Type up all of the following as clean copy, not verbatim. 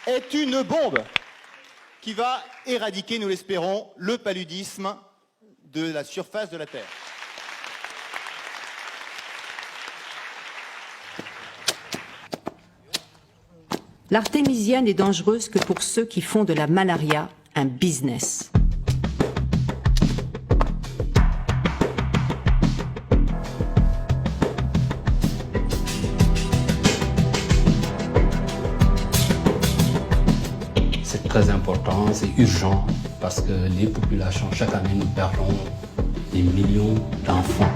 est une bombe qui va éradiquer, nous l'espérons, le paludisme de la surface de la Terre. L'artémisia n'est dangereuse que pour ceux qui font de la malaria un business. C'est très important, c'est urgent, parce que les populations, chaque année, nous perdons des millions d'enfants.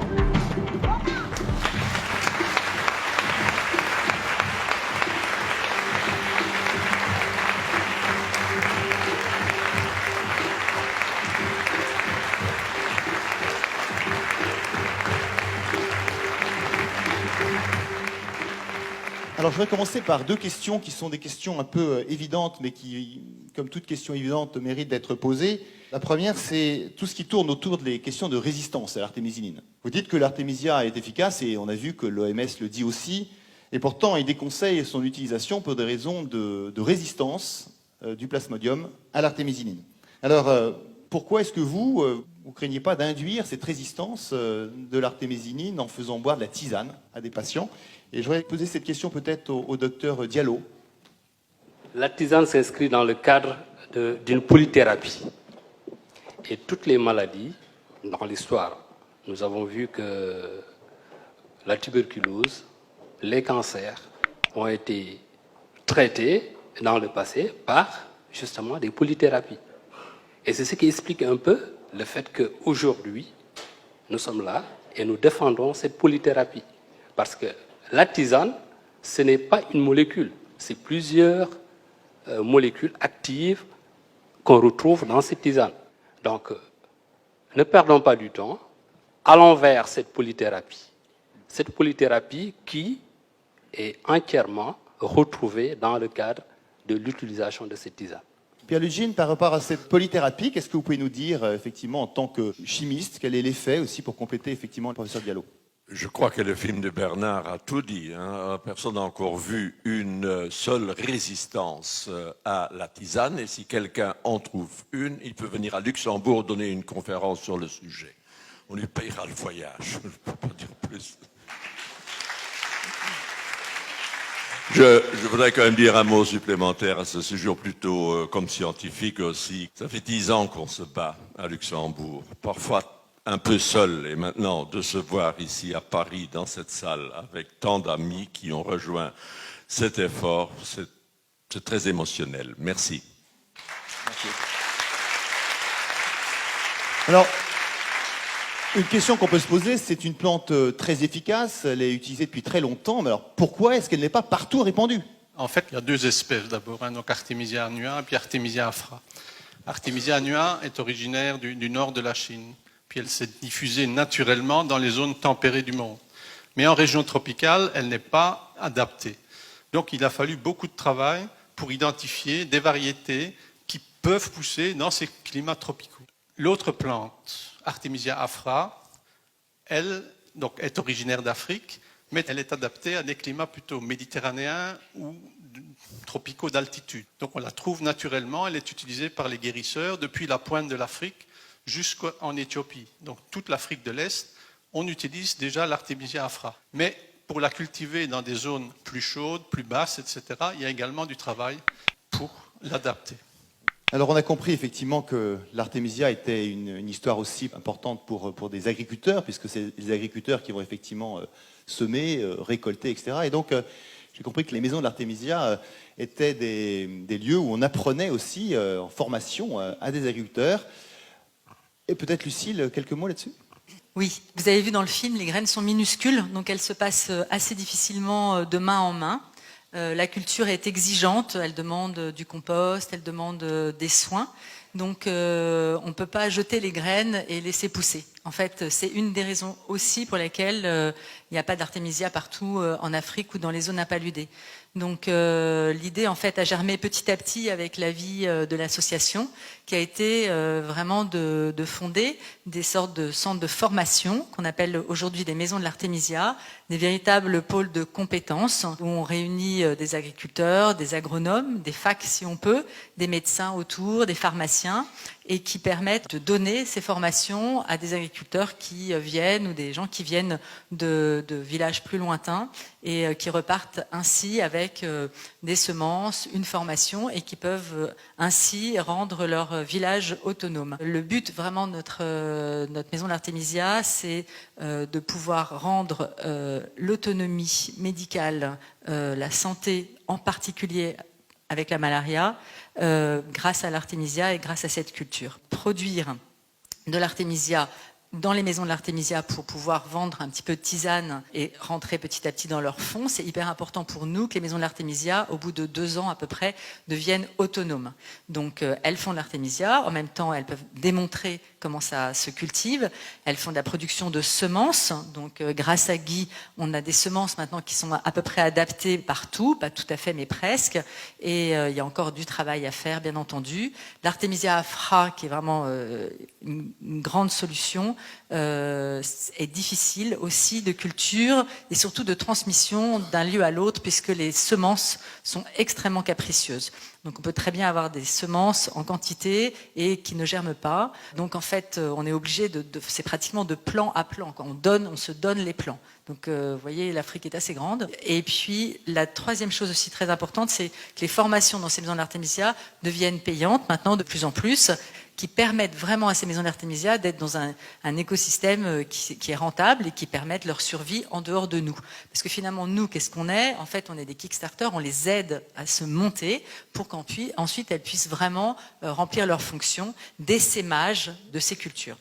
Alors je vais commencer par deux questions qui sont des questions un peu évidentes, mais qui, comme toute question évidente, méritent d'être posées. La première, c'est tout ce qui tourne autour des questions de résistance à l'artémisinine. Vous dites que l'artémisia est efficace, et on a vu que l'OMS le dit aussi, et pourtant il déconseille son utilisation pour des raisons de résistance du plasmodium à l'artémisinine. Alors pourquoi est-ce que vous craignez pas d'induire cette résistance de l'artémisinine en faisant boire de la tisane à des patients? Et je voudrais poser cette question peut-être au docteur Diallo. La tisane s'inscrit dans le cadre d'une polythérapie. Et toutes les maladies, dans l'histoire, nous avons vu que la tuberculose, les cancers ont été traités dans le passé par justement des polythérapies. Et c'est ce qui explique un peu le fait qu'aujourd'hui, nous sommes là et nous défendons cette polythérapie. Parce que la tisane, ce n'est pas une molécule, c'est plusieurs molécules actives qu'on retrouve dans cette tisane. Donc, ne perdons pas du temps, allons vers cette polythérapie. Cette polythérapie qui est entièrement retrouvée dans le cadre de l'utilisation de cette tisane. Pierre Lugine, par rapport à cette polythérapie, qu'est-ce que vous pouvez nous dire effectivement en tant que chimiste? Quel est l'effet aussi pour compléter effectivement le professeur Diallo? Je crois que le film de Bernard a tout dit. Personne n'a encore vu une seule résistance à la tisane. Et si quelqu'un en trouve une, il peut venir à Luxembourg donner une conférence sur le sujet. On lui payera le voyage. Je ne peux pas dire plus. Je voudrais quand même dire un mot supplémentaire à ce sujet, plutôt comme scientifique aussi. Ça fait 10 ans qu'on se bat à Luxembourg. Parfois un peu seul, et maintenant de se voir ici à Paris, dans cette salle, avec tant d'amis qui ont rejoint cet effort, c'est très émotionnel. Merci. Merci. Alors, une question qu'on peut se poser, c'est une plante très efficace, elle est utilisée depuis très longtemps, mais alors pourquoi est-ce qu'elle n'est pas partout répandue? En fait, il y a deux espèces d'abord, donc Artemisia annua et puis Artemisia afra. Artemisia annua est originaire du nord de la Chine. Puis elle s'est diffusée naturellement dans les zones tempérées du monde. Mais en région tropicale, elle n'est pas adaptée. Donc il a fallu beaucoup de travail pour identifier des variétés qui peuvent pousser dans ces climats tropicaux. L'autre plante, Artemisia afra, elle donc, est originaire d'Afrique, mais elle est adaptée à des climats plutôt méditerranéens ou tropicaux d'altitude. Donc on la trouve naturellement, elle est utilisée par les guérisseurs depuis la pointe de l'Afrique jusqu'en Éthiopie. Donc toute l'Afrique de l'Est, on utilise déjà l'Artemisia afra. Mais pour la cultiver dans des zones plus chaudes, plus basses, etc., il y a également du travail pour l'adapter. Alors on a compris effectivement que l'artémisia était une histoire aussi importante pour des agriculteurs, puisque c'est les agriculteurs qui vont effectivement semer, récolter, etc. Et donc j'ai compris que les maisons de l'artémisia étaient des lieux où on apprenait aussi en formation à des agriculteurs. Et peut-être Lucille, quelques mots là-dessus? Oui, vous avez vu dans le film, les graines sont minuscules, donc elles se passent assez difficilement de main en main. La culture est exigeante, elle demande du compost, elle demande des soins. Donc on ne peut pas jeter les graines et laisser pousser. En fait, c'est une des raisons aussi pour lesquelles il n'y a pas d'artémisia partout en Afrique ou dans les zones impaludées. Donc l'idée en fait a germé petit à petit avec la vie de l'association qui a été vraiment de fonder des sortes de centres de formation qu'on appelle aujourd'hui des maisons de l'artémisia, des véritables pôles de compétences où on réunit des agriculteurs, des agronomes, des facs si on peut, des médecins autour, des pharmaciens et qui permettent de donner ces formations à des agriculteurs qui viennent ou des gens qui viennent de villages plus lointains et qui repartent ainsi avec des semences, une formation et qui peuvent ainsi rendre leur village autonome. Le but vraiment de notre maison de l'Artémisia, c'est de pouvoir rendre l'autonomie médicale, la santé en particulier avec la malaria, grâce à l'artémisia et grâce à cette culture. Produire de l'artémisia dans les maisons de l'artémisia pour pouvoir vendre un petit peu de tisane et rentrer petit à petit dans leur fonds, c'est hyper important pour nous que les maisons de l'artémisia, au bout de 2 ans à peu près, deviennent autonomes. Donc elles font de l'artémisia, en même temps elles peuvent démontrer comment ça se cultive, elles font de la production de semences, donc grâce à Guy, on a des semences maintenant qui sont à peu près adaptées partout, pas tout à fait mais presque, et il y a encore du travail à faire bien entendu. L'artémisia afra, qui est vraiment une grande solution, est difficile aussi de culture et surtout de transmission d'un lieu à l'autre puisque les semences sont extrêmement capricieuses. Donc on peut très bien avoir des semences en quantité et qui ne germent pas. Donc en fait, on est obligé c'est pratiquement de plan à plan. Quand on se donne les plants. Donc vous voyez, l'Afrique est assez grande. Et puis la troisième chose aussi très importante, c'est que les formations dans ces maisons d'artémisia deviennent payantes maintenant de plus en plus, qui permettent vraiment à ces maisons d'artémisia d'être dans un écosystème qui est rentable et qui permettent leur survie en dehors de nous. Parce que finalement, nous, qu'est-ce qu'on est? En fait, on est des Kickstarter, on les aide à se monter pour qu'ensuite elles puissent vraiment remplir leur fonction d'essaimage de ces cultures.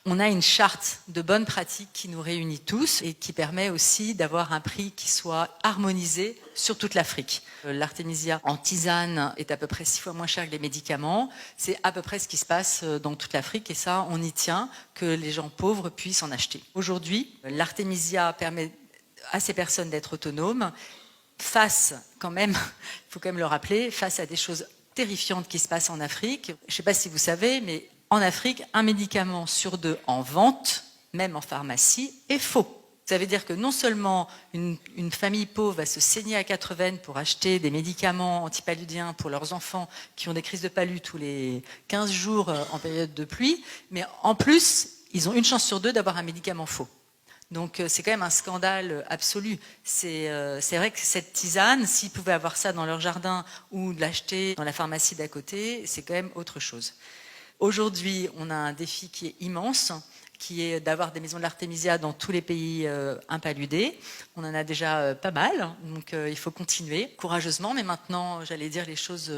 On a une charte de bonnes pratiques qui nous réunit tous et qui permet aussi d'avoir un prix qui soit harmonisé sur toute l'Afrique. L'artémisia en tisane est à peu près 6 fois moins cher que les médicaments. C'est à peu près ce qui se passe dans toute l'Afrique et ça, on y tient, que les gens pauvres puissent en acheter. Aujourd'hui, l'artémisia permet à ces personnes d'être autonomes face, quand même, il faut quand même le rappeler, face à des choses terrifiantes qui se passent en Afrique. Je ne sais pas si vous savez, mais en Afrique, un médicament sur 2 en vente, même en pharmacie, est faux. Ça veut dire que non seulement une famille pauvre va se saigner à 4 veines pour acheter des médicaments antipaludiens pour leurs enfants qui ont des crises de palu tous les 15 jours en période de pluie, mais en plus, ils ont une chance sur 2 d'avoir un médicament faux. Donc c'est quand même un scandale absolu. C'est vrai que cette tisane, s'ils pouvaient avoir ça dans leur jardin ou l'acheter dans la pharmacie d'à côté, c'est quand même autre chose. Aujourd'hui, on a un défi qui est immense, qui est d'avoir des maisons de l'artémisia dans tous les pays impaludés. On en a déjà pas mal, donc il faut continuer courageusement. Mais maintenant, j'allais dire, les choses,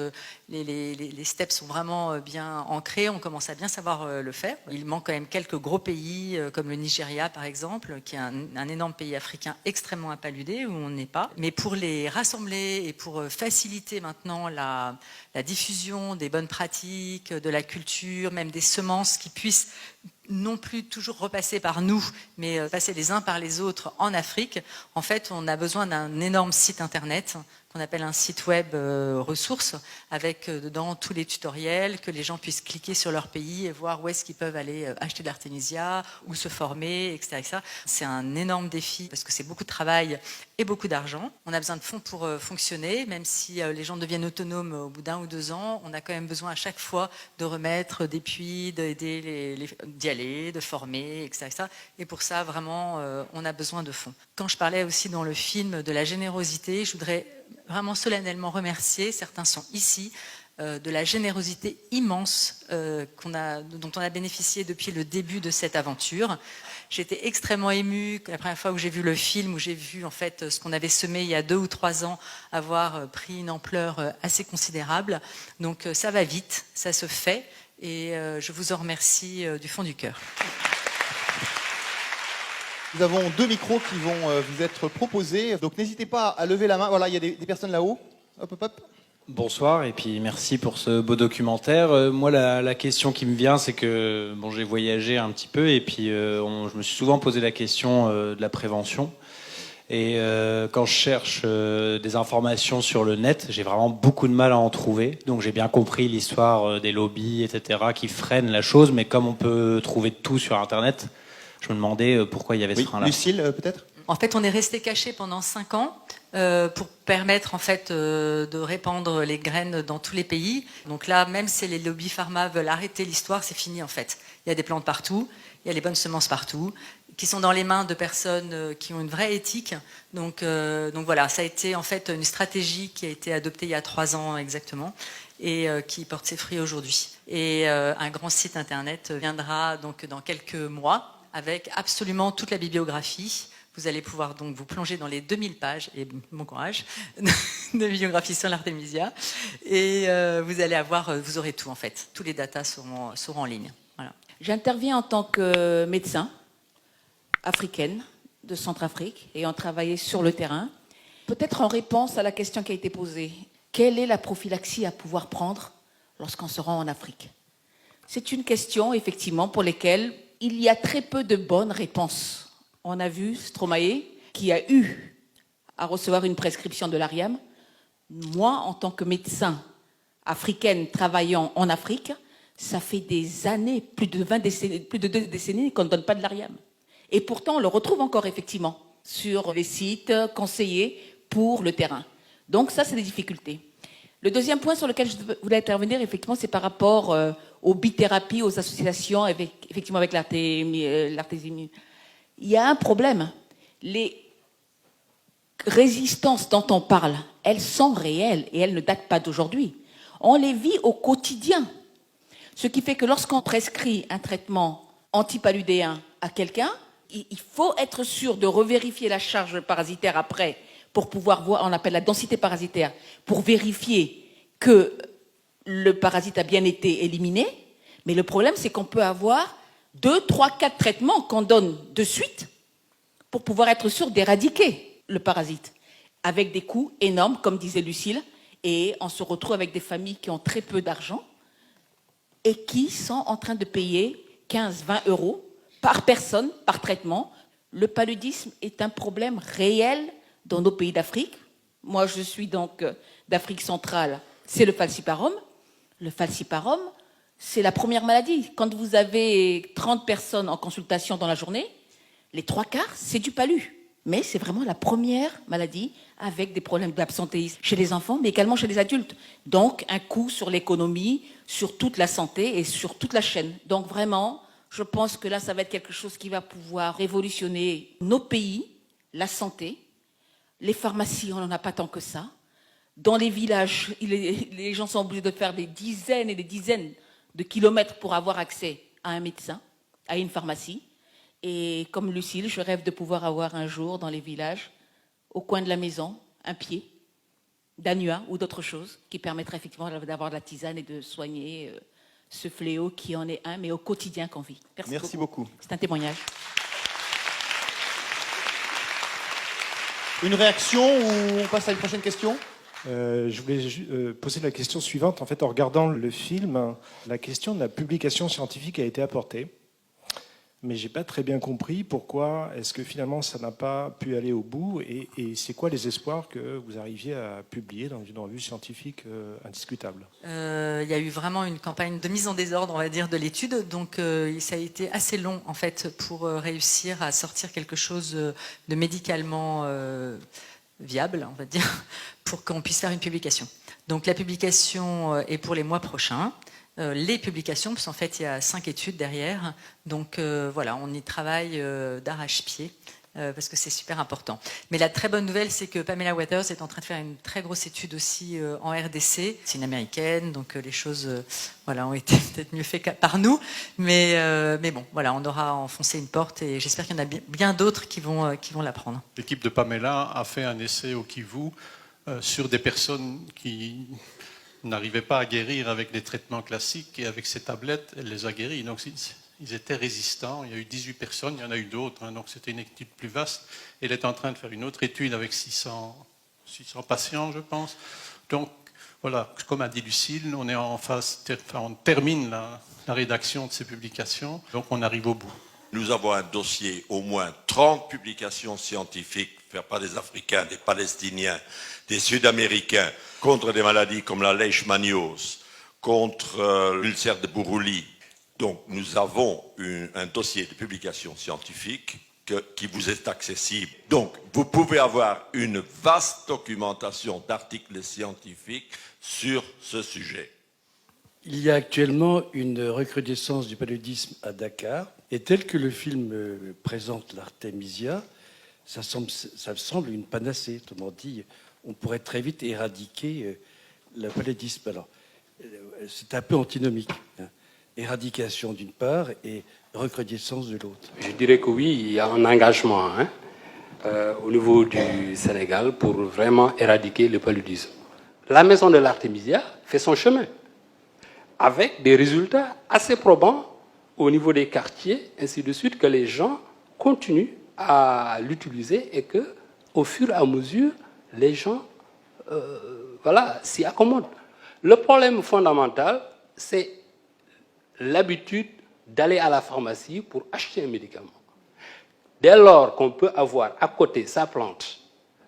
les steps sont vraiment bien ancrés. On commence à bien savoir le faire. Il manque quand même quelques gros pays, comme le Nigeria par exemple, qui est un énorme pays africain extrêmement impaludé, où on n'est pas. Mais pour les rassembler et pour faciliter maintenant la diffusion des bonnes pratiques, de la culture, même des semences qui puissent non plus toujours repasser par nous, mais passer les uns par les autres en Afrique. En fait, on a besoin d'un énorme site internet qu'on appelle un site web ressources, avec dedans tous les tutoriels, que les gens puissent cliquer sur leur pays et voir où est-ce qu'ils peuvent aller acheter de l'artémisia, ou se former, etc., etc. C'est un énorme défi parce que c'est beaucoup de travail et beaucoup d'argent. On a besoin de fonds pour fonctionner, même si les gens deviennent autonomes au bout d'1 ou 2 ans, on a quand même besoin à chaque fois de remettre des puits, d'aider d'y aller, de former, etc., etc. Et pour ça, vraiment, on a besoin de fonds. Quand je parlais aussi dans le film de la générosité, je voudrais vraiment solennellement remercier, certains sont ici, de la générosité immense dont on a bénéficié depuis le début de cette aventure. J'étais extrêmement émue la première fois où j'ai vu le film, où j'ai vu en fait ce qu'on avait semé il y a 2 ou 3 ans avoir pris une ampleur assez considérable. Donc ça va vite, ça se fait, et je vous en remercie du fond du cœur. Nous avons 2 micros qui vont vous être proposés, donc n'hésitez pas à lever la main. Voilà, il y a des personnes là-haut. Hop, hop, hop. Bonsoir et puis merci pour ce beau documentaire. Moi, la question qui me vient, c'est que bon, j'ai voyagé un petit peu et puis je me suis souvent posé la question de la prévention. Et quand je cherche des informations sur le net, j'ai vraiment beaucoup de mal à en trouver. Donc j'ai bien compris l'histoire des lobbies, etc., qui freinent la chose. Mais comme on peut trouver tout sur Internet, je me demandais pourquoi il y avait ce frein-là. Lucille, peut-être? En fait, on est resté caché pendant 5 ans pour permettre en fait de répandre les graines dans tous les pays. Donc là, même si les lobbies pharma veulent arrêter l'histoire, c'est fini en fait. Il y a des plantes partout, il y a les bonnes semences partout, qui sont dans les mains de personnes qui ont une vraie éthique. Donc voilà, ça a été en fait une stratégie qui a été adoptée il y a 3 ans exactement et qui porte ses fruits aujourd'hui. Et un grand site internet viendra donc dans quelques mois avec absolument toute la bibliographie. Vous allez pouvoir donc vous plonger dans les 2000 pages, et bon courage, de bibliographie sur l'artémisia. Et vous allez avoir, vous aurez tout en fait. Tous les datas seront en ligne. Voilà. J'interviens en tant que médecin africaine de Centrafrique, ayant travaillé sur le terrain. Peut-être en réponse à la question qui a été posée, quelle est la prophylaxie à pouvoir prendre lorsqu'on se rend en Afrique? C'est une question, effectivement, pour laquelle il y a très peu de bonnes réponses. On a vu Stromae, qui a eu à recevoir une prescription de l'Ariam. Moi, en tant que médecin africaine travaillant en Afrique, ça fait des années, plus de 2 décennies qu'on ne donne pas de l'Ariam. Et pourtant, on le retrouve encore effectivement sur les sites conseillés pour le terrain. Donc ça, c'est des difficultés. Le deuxième point sur lequel je voulais intervenir, effectivement, c'est par rapport aux bithérapies, aux associations, effectivement avec l'artésimie. Il y a un problème. Les résistances dont on parle, elles sont réelles et elles ne datent pas d'aujourd'hui. On les vit au quotidien. Ce qui fait que lorsqu'on prescrit un traitement antipaludéen à quelqu'un, il faut être sûr de revérifier la charge parasitaire après pour pouvoir voir, on appelle la densité parasitaire, pour vérifier que le parasite a bien été éliminé. Mais le problème, c'est qu'on peut avoir 2, 3, 4 traitements qu'on donne de suite pour pouvoir être sûr d'éradiquer le parasite, avec des coûts énormes, comme disait Lucille, et on se retrouve avec des familles qui ont très peu d'argent et qui sont en train de payer 15, 20 euros par personne, par traitement. Le paludisme est un problème réel dans nos pays d'Afrique. Moi, je suis donc d'Afrique centrale, c'est le falciparum. Le falciparum, c'est la première maladie. Quand vous avez 30 personnes en consultation dans la journée, les 3/4, c'est du palu. Mais c'est vraiment la première maladie avec des problèmes d'absentéisme chez les enfants, mais également chez les adultes. Donc, un coût sur l'économie, sur toute la santé et sur toute la chaîne. Donc, vraiment, je pense que là, ça va être quelque chose qui va pouvoir révolutionner nos pays, la santé. Les pharmacies, on n'en a pas tant que ça. Dans les villages, les gens sont obligés de faire des dizaines et des dizaines de kilomètres pour avoir accès à un médecin, à une pharmacie. Et comme Lucille, je rêve de pouvoir avoir un jour dans les villages, au coin de la maison, un pied d'annua ou d'autre chose qui permettrait effectivement d'avoir de la tisane et de soigner ce fléau qui en est un, mais au quotidien qu'on vit. Merci beaucoup. C'est un témoignage. Une réaction ou on passe à une prochaine question? Je voulais poser la question suivante. En fait, en regardant le film, la question de la publication scientifique a été apportée. Mais je n'ai pas très bien compris pourquoi est-ce que finalement ça n'a pas pu aller au bout et c'est quoi les espoirs que vous arriviez à publier dans une revue scientifique indiscutable? Il y a eu vraiment une campagne de mise en désordre, on va dire, de l'étude. Donc ça a été assez long en fait pour réussir à sortir quelque chose de médicalement viable, on va dire, pour qu'on puisse faire une publication. Donc la publication est pour les mois prochains. Les publications, parce qu'en fait il y a 5 études derrière, donc voilà, on y travaille d'arrache-pied parce que c'est super important. Mais la très bonne nouvelle, c'est que Pamela Waters est en train de faire une très grosse étude aussi en RDC. C'est une américaine, donc les choses voilà, ont été peut-être mieux faites par nous, mais bon, voilà, on aura enfoncé une porte et j'espère qu'il y en a bien d'autres qui vont la prendre. L'équipe de Pamela a fait un essai au Kivu sur des personnes qui n'arrivaient pas à guérir avec des traitements classiques et avec ces tablettes, elle les a guéris. Donc ils étaient résistants. Il y a eu 18 personnes, il y en a eu d'autres, donc c'était une étude plus vaste. Elle est en train de faire une autre étude avec 600 patients, je pense. Donc Voilà, comme a dit Lucille, on est en phase, on termine la rédaction de ces publications, donc on arrive au bout. Nous avons un dossier, au moins 30 publications scientifiques faites par des Africains, des Palestiniens, des Sud-Américains, contre des maladies comme la leishmaniose, contre l'ulcère de Buruli. Donc nous avons un dossier de publications scientifiques qui vous est accessible. Donc vous pouvez avoir une vaste documentation d'articles scientifiques sur ce sujet. Il y a actuellement une recrudescence du paludisme à Dakar, et tel que le film présente l'Artémisia, ça semble une panacée. Autrement dit, on pourrait très vite éradiquer le paludisme. Alors, c'est un peu antinomique. Hein. Éradication d'une part et recrudescence de l'autre. Je dirais que oui, il y a un engagement au niveau du Sénégal pour vraiment éradiquer le paludisme. La maison de l'Artémisia fait son chemin, avec des résultats assez probants au niveau des quartiers, ainsi de suite, que les gens continuent à l'utiliser et que, au fur et à mesure, les gens s'y accommodent. Le problème fondamental, c'est l'habitude d'aller à la pharmacie pour acheter un médicament. Dès lors qu'on peut avoir à côté sa plante,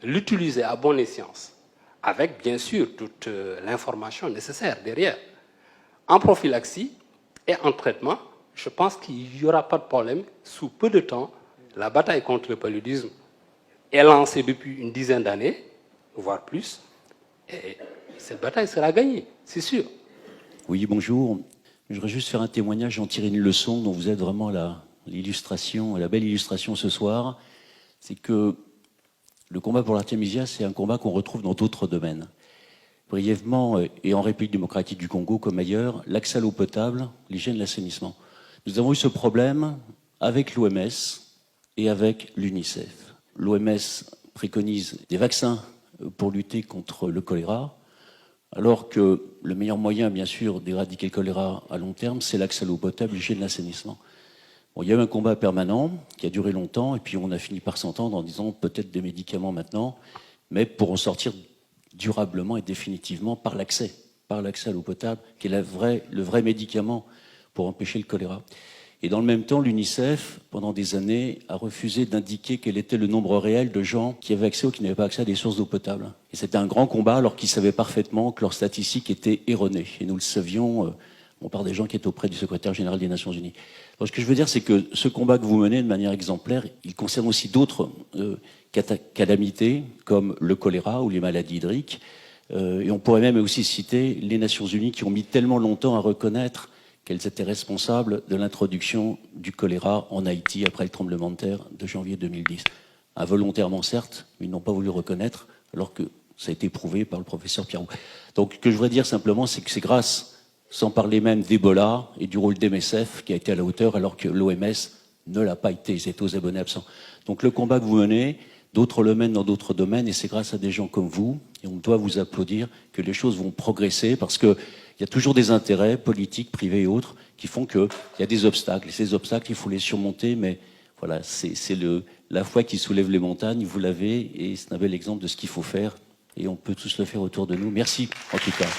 l'utiliser à bon escient, avec bien sûr toute l'information nécessaire derrière, en prophylaxie et en traitement, je pense qu'il n'y aura pas de problème. Sous peu de temps, la bataille contre le paludisme est lancée depuis une dizaine d'années, voire plus, et cette bataille sera gagnée, c'est sûr. Oui, bonjour. Je voudrais juste faire un témoignage, en tirer une leçon dont vous êtes vraiment l'illustration, la belle illustration ce soir. C'est que le combat pour l'Artémisia, c'est un combat qu'on retrouve dans d'autres domaines. Brièvement, et en République démocratique du Congo comme ailleurs, l'accès à l'eau potable, l'hygiène, l'assainissement. Nous avons eu ce problème avec l'OMS et avec l'UNICEF. L'OMS préconise des vaccins pour lutter contre le choléra, alors que le meilleur moyen, bien sûr, d'éradiquer le choléra à long terme, c'est l'accès à l'eau potable, l'hygiène, l'assainissement. Bon, il y a eu un combat permanent qui a duré longtemps, et puis on a fini par s'entendre en disant peut-être des médicaments maintenant, mais pour en sortir durablement et définitivement par l'accès à l'eau potable, qui est le vrai médicament pour empêcher le choléra. Et dans le même temps, l'UNICEF, pendant des années, a refusé d'indiquer quel était le nombre réel de gens qui avaient accès ou qui n'avaient pas accès à des sources d'eau potable. Et c'était un grand combat, alors qu'ils savaient parfaitement que leurs statistiques étaient erronées. Et nous le savions, on parle des gens qui étaient auprès du secrétaire général des Nations Unies. Alors, ce que je veux dire, c'est que ce combat que vous menez de manière exemplaire, il concerne aussi d'autres calamités, comme le choléra ou les maladies hydriques. Et on pourrait même aussi citer les Nations Unies qui ont mis tellement longtemps à reconnaître qu'elles étaient responsables de l'introduction du choléra en Haïti après le tremblement de terre de janvier 2010. Involontairement, certes, mais ils n'ont pas voulu reconnaître, alors que ça a été prouvé par le professeur Pierrot. Donc, ce que je voudrais dire simplement, c'est que c'est grâce, sans parler même d'Ebola et du rôle d'MSF, qui a été à la hauteur, alors que l'OMS ne l'a pas été, ils étaient aux abonnés absents. Donc, le combat que vous menez, d'autres le mènent dans d'autres domaines, et c'est grâce à des gens comme vous, et on doit vous applaudir, que les choses vont progresser, parce que il y a toujours des intérêts politiques, privés et autres, qui font qu'il y a des obstacles. Et ces obstacles, il faut les surmonter, mais voilà, c'est la foi qui soulève les montagnes, vous l'avez, et c'est un bel exemple de ce qu'il faut faire, et on peut tous le faire autour de nous. Merci, en tout cas.